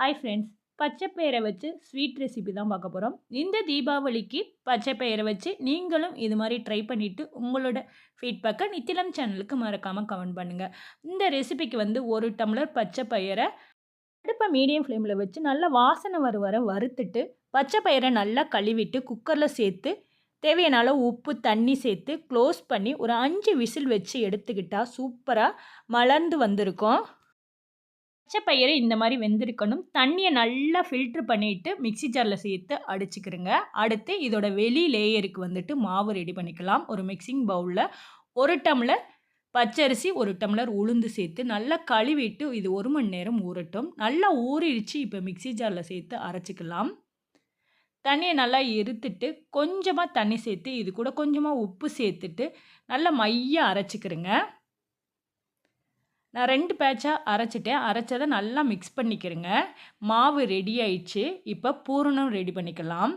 Hi friends, பச்சை பயிரை வச்சு ஸ்வீட் ரெசிபி தான் பார்க்க போகிறோம். இந்த தீபாவளிக்கு பச்சை பயிரை வச்சு நீங்களும் இது மாதிரி ட்ரை பண்ணிவிட்டு உங்களோட ஃபீட்பேக்கை நித்திலம் சேனலுக்கு மறக்காமல் கமெண்ட் பண்ணுங்கள். இந்த ரெசிபிக்கு வந்து 1 டம்ளர் பச்சை பயிரை அடுப்பை மீடியம் ஃப்ளேமில் வச்சு நல்லா வாசனை வர வறுத்துட்டு பச்சை பயிரை நல்லா கழுவிட்டு குக்கரில் சேர்த்து தேவையான அளவு உப்பு தண்ணி சேர்த்து க்ளோஸ் பண்ணி ஒரு 5 விசில் வச்சு எடுத்துக்கிட்டால் சூப்பராக மலர்ந்து வந்திருக்கும். பச்சை பயிறு இந்த மாதிரி வெந்திருக்கணும். தண்ணியை நல்லா ஃபில்ட்ரு பண்ணிவிட்டு மிக்ஸி ஜாரில் சேர்த்து அடிச்சுக்கிறங்க. அடுத்து இதோட வெளி லேயருக்கு வந்துட்டு மாவு ரெடி பண்ணிக்கலாம். ஒரு மிக்சிங் பவுலில் 1 டம்ளர் பச்சரிசி 1 டம்ளர் உளுந்து சேர்த்து நல்லா கழுவிட்டு இது 1 மணி நேரம் ஊறட்டும். நல்லா ஊறிடுச்சு. இப்போ மிக்ஸி ஜாரில் சேர்த்து அரைச்சிக்கலாம். தண்ணியை நல்லா இருத்துட்டு கொஞ்சமாக தண்ணி சேர்த்து இது கூட கொஞ்சமாக உப்பு சேர்த்துட்டு நல்லா மைய அரைச்சிக்கிறங்க. நான் 2 பேட்சாக அரைச்சிட்டேன். அரைச்சதை நல்லா மிக்ஸ் பண்ணிக்கிறேங்க. மாவு ரெடி ஆயிடுச்சு. இப்போ பூரணம் ரெடி பண்ணிக்கலாம்.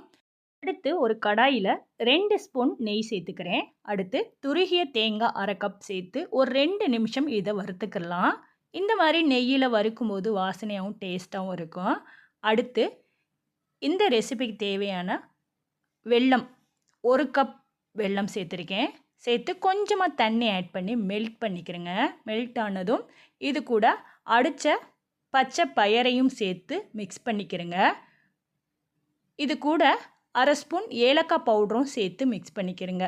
அடுத்து ஒரு கடாயில் 2 ஸ்பூன் நெய் சேர்த்துக்கிறேன். அடுத்து துருகிய தேங்காய் 1/2 கப் சேர்த்து ஒரு 2 நிமிஷம் இதை வறுத்துக்கலாம். இந்த மாதிரி நெய்யில் வறுக்கும்போது வாசனையாகவும் டேஸ்ட்டாகவும் இருக்கும். அடுத்து இந்த ரெசிபிக்கு தேவையான வெல்லம் 1 கப் வெல்லம் சேர்த்துருக்கேன். சேர்த்து கொஞ்சமாக தண்ணி ஆட் பண்ணி மெல்ட் பண்ணிக்கிறேங்க. மெல்ட் ஆனதும் இது கூட அடித்த பச்சை பயிரையும் சேர்த்து மிக்ஸ் பண்ணிக்கிறேங்க. இது கூட 1/2 ஸ்பூன் ஏலக்காய் பவுடரும் சேர்த்து மிக்ஸ் பண்ணிக்கிறேங்க.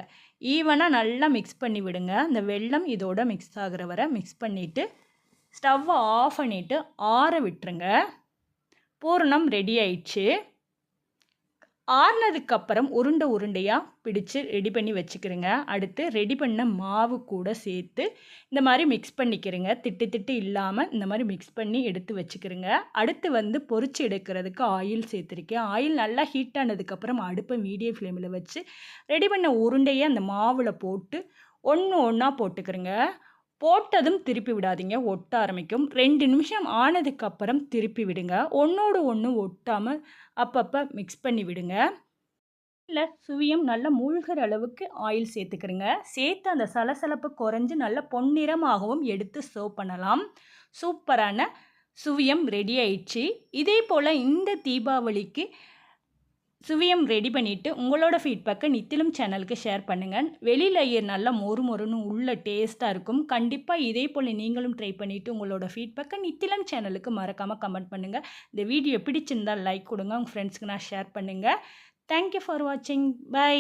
ஈவனாக நல்லா மிக்ஸ் பண்ணி விடுங்க. அந்த வெல்லம் இதோட மிக்ஸ் ஆகிற வரை மிக்ஸ் பண்ணிவிட்டு ஸ்டவ்வை ஆஃப் பண்ணிவிட்டு ஆற விட்டுருங்க. பூரணம் ரெடி ஆயிடுச்சு. ஆறுனதுக்கப்புறம் உருண்டையாக பிடிச்சு ரெடி பண்ணி வச்சுக்கிறேங்க. அடுத்து ரெடி பண்ண மாவு கூட சேர்த்து இந்த மாதிரி மிக்ஸ் பண்ணிக்கிறேங்க. திட்டு இல்லாமல் இந்த மாதிரி மிக்ஸ் பண்ணி எடுத்து வச்சுக்கிறேங்க. அடுத்து வந்து பொரிச்சு எடுக்கிறதுக்கு ஆயில் சேர்த்துருக்கேன். ஆயில் நல்லா ஹீட் ஆனதுக்கப்புறம் அடுப்பை மீடியம் ஃப்ளேமில் வச்சு ரெடி பண்ண உருண்டையை அந்த மாவில் போட்டு ஒன்றா போட்டுக்கிறேங்க. போட்டதும் திருப்பி விடாதீங்க, ஒட்ட ஆரம்பிக்கும். 2 நிமிஷம் ஆனதுக்கப்புறம் திருப்பி விடுங்க. ஒன்றோடு ஒன்று ஒட்டாமல் அப்பப்போ மிக்ஸ் பண்ணி விடுங்க. இல்லை சுவியம் நல்லா மூழ்கிற அளவுக்கு ஆயில் சேர்த்துக்கிறேங்க. சேர்த்து அந்த சலசலப்பு குறைஞ்சி நல்லா பொன்னிறமாகவும் எடுத்து சர்வ் பண்ணலாம். சூப்பரான சுவியம் ரெடி ஆயிடுச்சு. இதே போல் இந்த தீபாவளிக்கு சுவியம் ரெடி பண்ணிவிட்டு உங்களோட ஃபீட்பேக்கை நித்திலம் சேனலுக்கு ஷேர் பண்ணுங்கள். வெளியில் நல்லா மொறுன்னு உள்ள டேஸ்ட்டாக இருக்கும். கண்டிப்பாக இதே போல் நீங்களும் ட்ரை பண்ணிவிட்டு உங்களோட ஃபீட்பேக்கை நித்திலம் சேனலுக்கு மறக்காமல் கமெண்ட் பண்ணுங்கள். இந்த வீடியோ பிடிச்சிருந்தால் லைக் கொடுங்க. உங்கள் ஃப்ரெண்ட்ஸ்க்கு நான் ஷேர் பண்ணுங்கள். தேங்க்யூ ஃபார் வாட்சிங். பை.